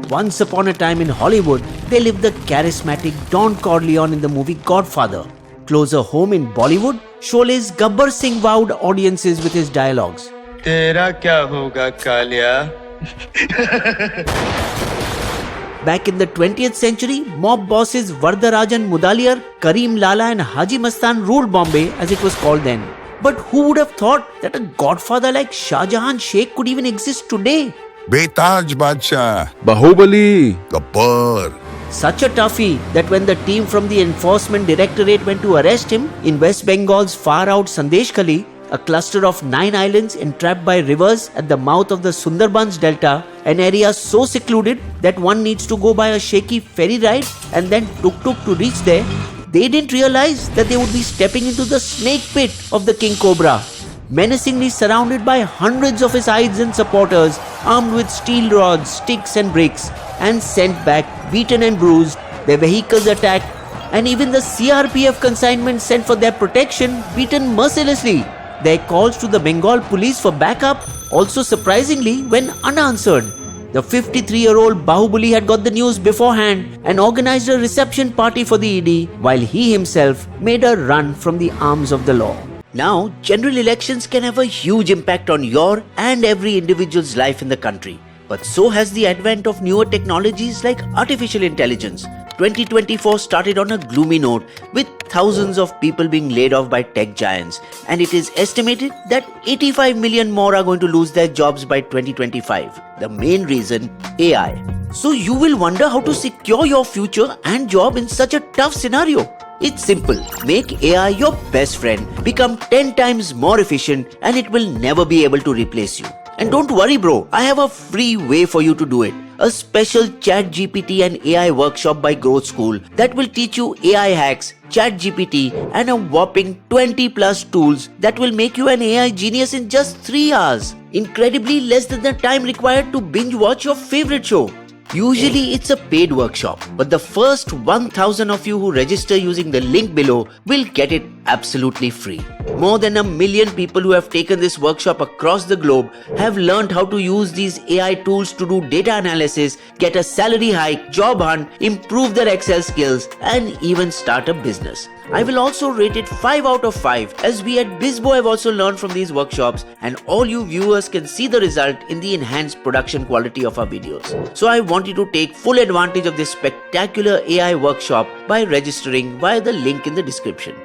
Once upon a time in Hollywood, they lived the charismatic Don Corleone in the movie Godfather. Closer home in Bollywood, Shole's Gabbar Singh wowed audiences with his dialogues. Tera kya hoga Kalia? Back in the 20th century, mob bosses Vardarajan Mudaliar, Kareem Lala and Haji Mastan ruled Bombay as it was called then. But who would have thought that a godfather like Shah Jahan Sheikh could even exist today? Betaj Badshah, Bahubali, Gabbar. Such a toughie that when the team from the Enforcement Directorate went to arrest him in West Bengal's far-out Sandeshkhali, a cluster of 9 islands entrapped by rivers at the mouth of the Sundarbans Delta, an area so secluded that one needs to go by a shaky ferry ride and then tuk-tuk to reach there, they didn't realize that they would be stepping into the snake pit of the King Cobra, menacingly surrounded by hundreds of his aides and supporters armed with steel rods, sticks and bricks, and sent back beaten and bruised, their vehicles attacked, and even the CRPF consignment sent for their protection beaten mercilessly. Their calls to the Bengal police for backup also surprisingly went unanswered. The 53-year-old Bahubali had got the news beforehand and organized a reception party for the ED while he himself made a run from the arms of the law. Now, general elections can have a huge impact on your and every individual's life in the country. But so has the advent of newer technologies like artificial intelligence. 2024 started on a gloomy note with thousands of people being laid off by tech giants, and it is estimated that 85 million more are going to lose their jobs by 2025. The main reason, AI. So you will wonder how to secure your future and job in such a tough scenario. It's simple. Make AI your best friend, become 10 times more efficient, and it will never be able to replace you. And don't worry bro, I have a free way for you to do it. A special ChatGPT and AI workshop by Growth School that will teach you AI hacks, ChatGPT and a whopping 20 plus tools that will make you an AI genius in just 3 hours. Incredibly less than the time required to binge watch your favorite show. Usually it's a paid workshop, but the first 1000 of you who register using the link below will get it absolutely free. More than 1 million people who have taken this workshop across the globe have learned how to use these AI tools to do data analysis, get a salary hike, job hunt, improve their Excel skills, and even start a business. I will also rate it 5 out of 5 as we at Bisbo have also learned from these workshops, and all you viewers can see the result in the enhanced production quality of our videos. So I want you to take full advantage of this spectacular AI workshop by registering via the link in the description.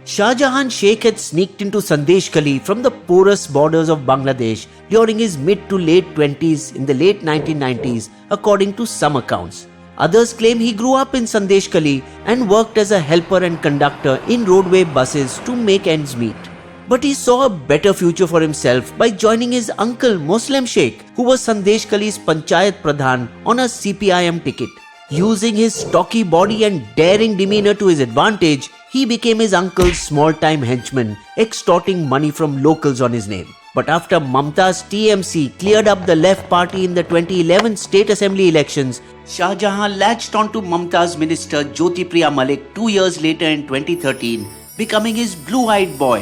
Shah Jahan Sheikh had sneaked into Sandeshkhali from the porous borders of Bangladesh during his mid to late 20s in the late 1990s, according to some accounts. Others claim he grew up in Sandeshkhali and worked as a helper and conductor in roadway buses to make ends meet. But he saw a better future for himself by joining his uncle Muslim Sheikh, who was Sandeshkhali's Panchayat Pradhan, on a CPIM ticket. Using his stocky body and daring demeanor to his advantage, he became his uncle's small-time henchman, extorting money from locals on his name. But after Mamta's TMC cleared up the left party in the 2011 state assembly elections, Shah Jahan latched onto Mamta's minister Jyotipriya Malik 2 years later in 2013, becoming his blue-eyed boy,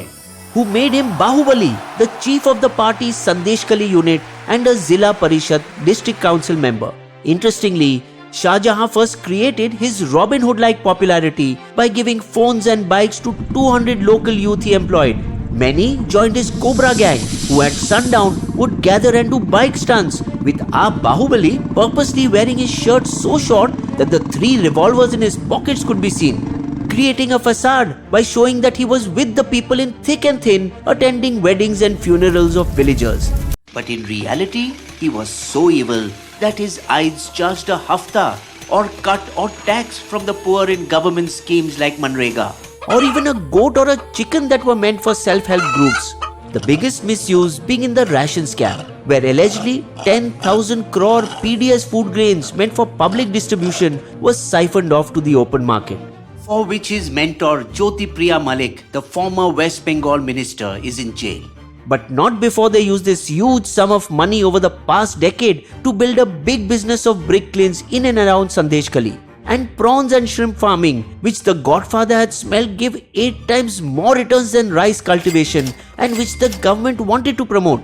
who made him Bahubali, the chief of the party's Sandeshkhali unit and a Zilla Parishad district council member. Interestingly, Shah Jahan first created his Robin Hood-like popularity by giving phones and bikes to 200 local youth he employed. Many joined his Cobra gang, who at sundown would gather and do bike stunts, with our Bahubali purposely wearing his shirt so short that the 3 revolvers in his pockets could be seen, creating a facade by showing that he was with the people in thick and thin, attending weddings and funerals of villagers. But in reality, he was so evil that his aides charged a hafta or cut or tax from the poor in government schemes like Manrega, or even a goat or a chicken that were meant for self-help groups. The biggest misuse being in the ration scam, where allegedly 10,000 crore PDS food grains meant for public distribution was siphoned off to the open market, for which his mentor Jyotipriya Malik, the former West Bengal minister, is in jail. But not before they used this huge sum of money over the past decade to build a big business of brick kilns in and around Sandeshkhali. And prawns and shrimp farming, which the Godfather had smelled give 8 times more returns than rice cultivation, and which the government wanted to promote.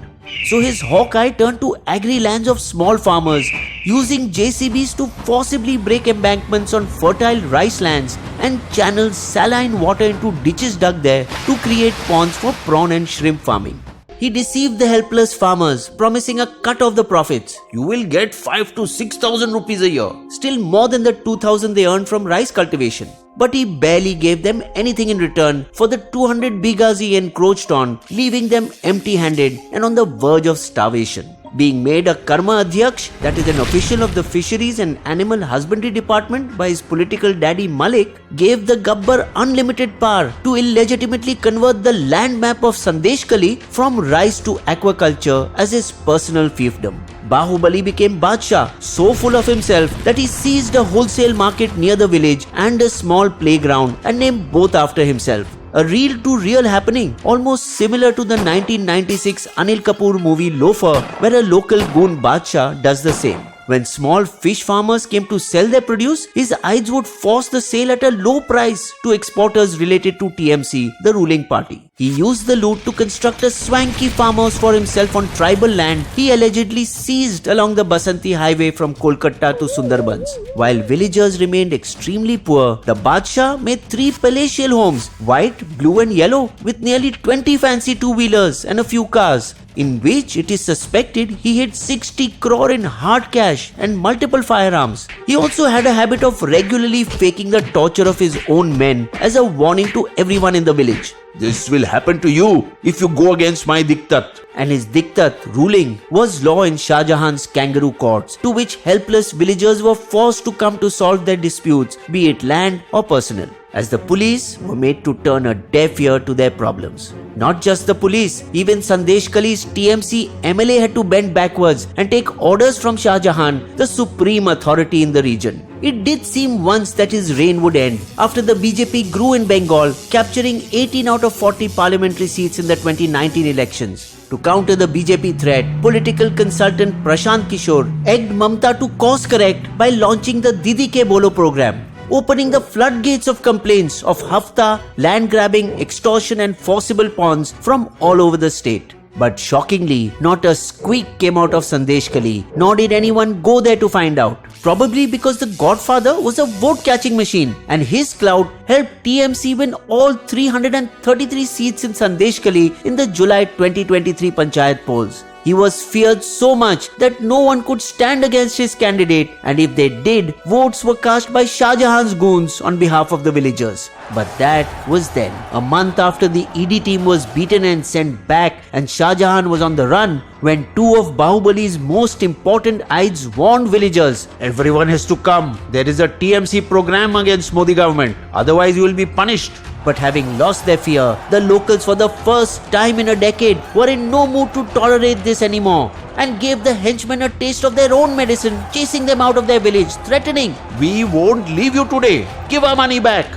So his hawk eye turned to agri lands of small farmers, using JCBs to forcibly break embankments on fertile rice lands and channel saline water into ditches dug there to create ponds for prawn and shrimp farming. He deceived the helpless farmers, promising a cut of the profits. You will get 5 to 6,000 rupees a year, still more than the 2,000 they earned from rice cultivation. But he barely gave them anything in return for the 200 bighas he encroached on, leaving them empty-handed and on the verge of starvation. Being made a Karma Adhyaksh, that is an official of the Fisheries and Animal Husbandry Department by his political daddy Malik, gave the Gabbar unlimited power to illegitimately convert the land map of Sandeshkhali from rice to aquaculture as his personal fiefdom. Bahubali became Badshah, so full of himself that he seized a wholesale market near the village and a small playground and named both after himself. A real-to-real happening, almost similar to the 1996 Anil Kapoor movie Loafer, where a local goon Badshah does the same. When small fish farmers came to sell their produce, his aides would force the sale at a low price to exporters related to TMC, the ruling party. He used the loot to construct a swanky farmhouse for himself on tribal land he allegedly seized along the Basanti highway from Kolkata to Sundarbans. While villagers remained extremely poor, the Badshah made 3 palatial homes, white, blue and yellow, with nearly 20 fancy two-wheelers and a few cars, in which it is suspected he hid 60 crore in hard cash and multiple firearms. He also had a habit of regularly faking the torture of his own men as a warning to everyone in the village. This will happen to you if you go against my diktat. And his diktat ruling was law in Shah Jahan's kangaroo courts, to which helpless villagers were forced to come to solve their disputes, be it land or personal, as the police were made to turn a deaf ear to their problems. Not just the police, even Sandeshkhali's TMC MLA had to bend backwards and take orders from Shah Jahan, the supreme authority in the region. It did seem once that his reign would end after the BJP grew in Bengal, capturing 18 out of 40 parliamentary seats in the 2019 elections. To counter the BJP threat, political consultant Prashant Kishore egged Mamta to course correct by launching the Didi Ke Bolo program, opening the floodgates of complaints of hafta, land grabbing, extortion and forcible pawns from all over the state. But shockingly, not a squeak came out of Sandeshkhali, nor did anyone go there to find out. Probably because the Godfather was a vote-catching machine and his clout helped TMC win all 333 seats in Sandeshkhali in the July 2023 Panchayat polls. He was feared so much that no one could stand against his candidate, and if they did, votes were cast by Shah Jahan's goons on behalf of the villagers. But that was then. A month after the ED team was beaten and sent back and Shah Jahan was on the run, when 2 of Bahubali's most important aides warned villagers, everyone has to come. There is a TMC program against Modi government. Otherwise you will be punished. But having lost their fear, the locals for the first time in a decade were in no mood to tolerate this anymore and gave the henchmen a taste of their own medicine, chasing them out of their village, threatening, "We won't leave you today. Give our money back."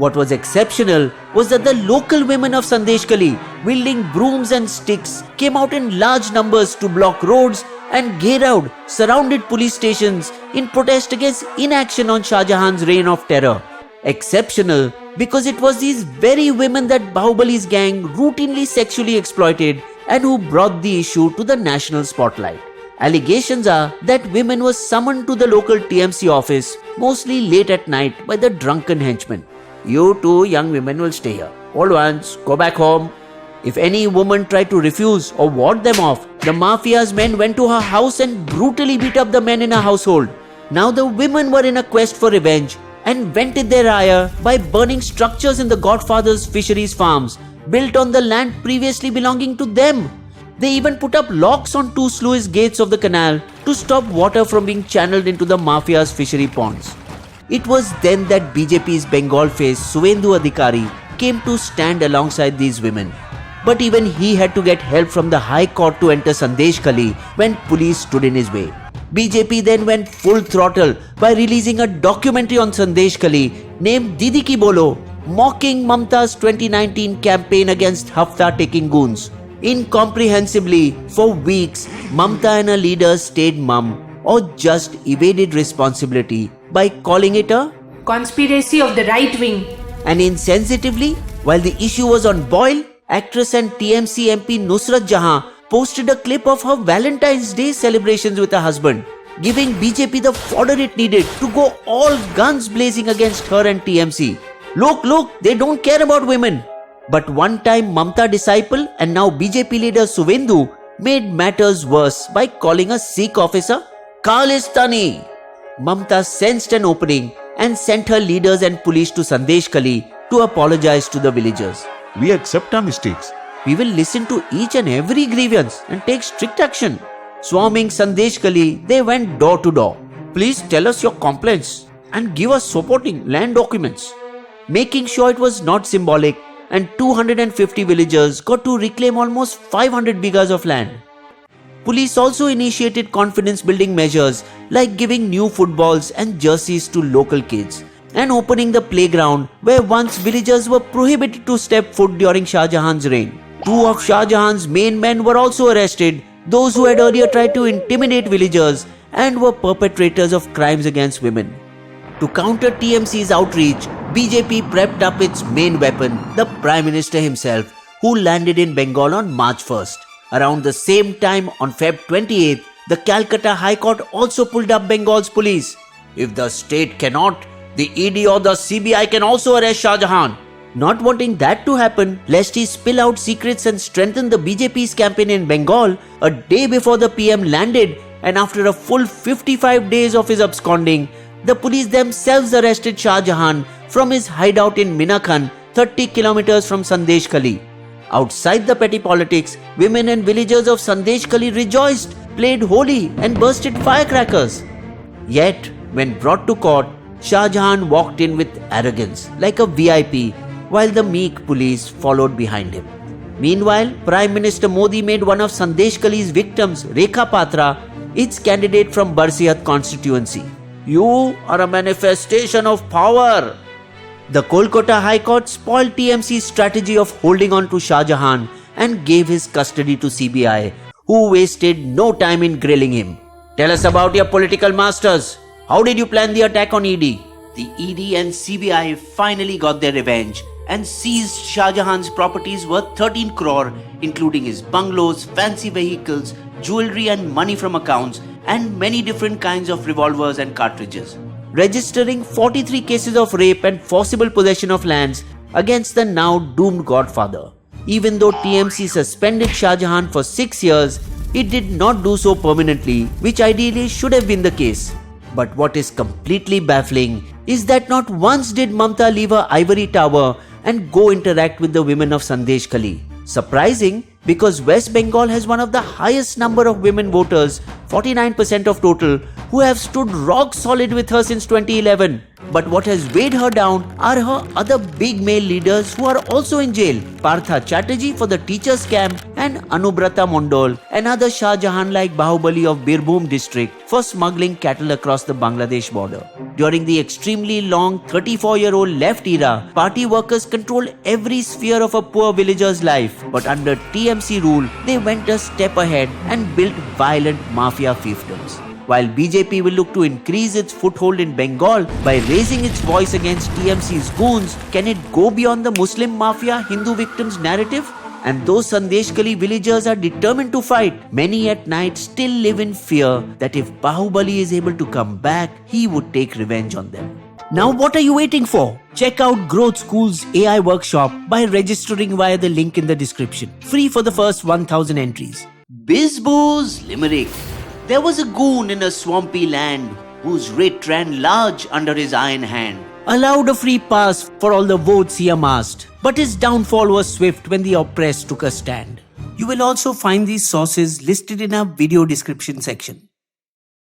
What was exceptional was that the local women of Sandeshkhali, wielding brooms and sticks, came out in large numbers to block roads and Gheraued surrounded police stations in protest against inaction on Shah Jahan's reign of terror. Exceptional because it was these very women that Bahubali's gang routinely sexually exploited and who brought the issue to the national spotlight. Allegations are that women were summoned to the local TMC office, mostly late at night, by the drunken henchmen. "You 2 young women will stay here. Old ones, go back home." If any woman tried to refuse or ward them off, the mafia's men went to her house and brutally beat up the men in her household. Now the women were in a quest for revenge and vented their ire by burning structures in the Godfather's fisheries farms, built on the land previously belonging to them. They even put up locks on 2 sluice gates of the canal to stop water from being channeled into the mafia's fishery ponds. It was then that BJP's Bengal face Suvendu Adhikari came to stand alongside these women. But even he had to get help from the High Court to enter Sandeshkhali when police stood in his way. BJP then went full throttle by releasing a documentary on Sandeshkhali named Didi Ki Bolo, mocking Mamta's 2019 campaign against hafta-taking goons. Incomprehensibly, for weeks, Mamta and her leaders stayed mum or just evaded responsibility by calling it a conspiracy of the right wing. And insensitively, while the issue was on boil, actress and TMC MP Nusrat Jahan posted a clip of her Valentine's Day celebrations with her husband, giving BJP the fodder it needed to go all guns blazing against her and TMC. Look, they don't care about women. But one time Mamta disciple and now BJP leader Suvendu made matters worse by calling a Sikh officer Khalistani. Mamta sensed an opening and sent her leaders and police to Sandeshkhali to apologize to the villagers. We accept our mistakes. We will listen to each and every grievance and take strict action. Swarming Sandeshkhali, they went door to door. Please tell us your complaints and give us supporting land documents. Making sure it was not symbolic, and 250 villagers got to reclaim almost 500 bighas of land. Police also initiated confidence building measures like giving new footballs and jerseys to local kids and opening the playground where once villagers were prohibited to step foot during Shah Jahan's reign. 2 of Shah Jahan's main men were also arrested, those who had earlier tried to intimidate villagers and were perpetrators of crimes against women. To counter TMC's outreach, BJP prepped up its main weapon, the Prime Minister himself, who landed in Bengal on March 1st. Around the same time, on Feb 28th, the Calcutta High Court also pulled up Bengal's police. If the state cannot, the ED or the CBI can also arrest Shah Jahan. Not wanting that to happen, lest he spill out secrets and strengthen the BJP's campaign in Bengal, a day before the PM landed and after a full 55 days of his absconding, the police themselves arrested Shah Jahan from his hideout in Minakhan, 30 kilometers from Sandeshkhali. Outside the petty politics, women and villagers of Sandeshkhali rejoiced, played Holi and bursted firecrackers. Yet, when brought to court, Shah Jahan walked in with arrogance, like a VIP, while the meek police followed behind him. Meanwhile, Prime Minister Modi made one of Sandeshkhali's victims, Rekha Patra, its candidate from Barsihat constituency. You are a manifestation of power. The Kolkata High Court spoiled TMC's strategy of holding on to Shah Jahan and gave his custody to CBI, who wasted no time in grilling him. Tell us about your political masters. How did you plan the attack on ED? The ED and CBI finally got their revenge and seized Shah Jahan's properties worth 13 crore, including his bungalows, fancy vehicles, jewelry and money from accounts, and many different kinds of revolvers and cartridges, registering 43 cases of rape and forcible possession of lands against the now doomed godfather. Even though TMC suspended Shah Jahan for 6 years, it did not do so permanently, which ideally should have been the case. But what is completely baffling is that not once did Mamta leave her ivory tower and go interact with the women of Sandeshkhali. Surprising, because West Bengal has one of the highest number of women voters, 49% of total, who have stood rock solid with her since 2011. But what has weighed her down are her other big male leaders who are also in jail. Partha Chatterjee for the teacher scam and Anubrata Mondal, another Shah Jahan-like Bahubali of Birbhum district, for smuggling cattle across the Bangladesh border. During the extremely long 34-year-old left era, party workers controlled every sphere of a poor villager's life. But under TMC rule, they went a step ahead and built violent mafia fiefdoms. While BJP will look to increase its foothold in Bengal by raising its voice against TMC's goons, can it go beyond the Muslim mafia Hindu victims narrative? And though Sandeshkhali villagers are determined to fight, many at night still live in fear that if Bahubali is able to come back, he would take revenge on them. Now what are you waiting for? Check out Growth School's AI workshop by registering via the link in the description. Free for the first 1000 entries. Bisbo's Limerick. There was a goon in a swampy land whose writ ran large under his iron hand, allowed a free pass for all the votes he amassed. But his downfall was swift when the oppressed took a stand. You will also find these sources listed in our video description section.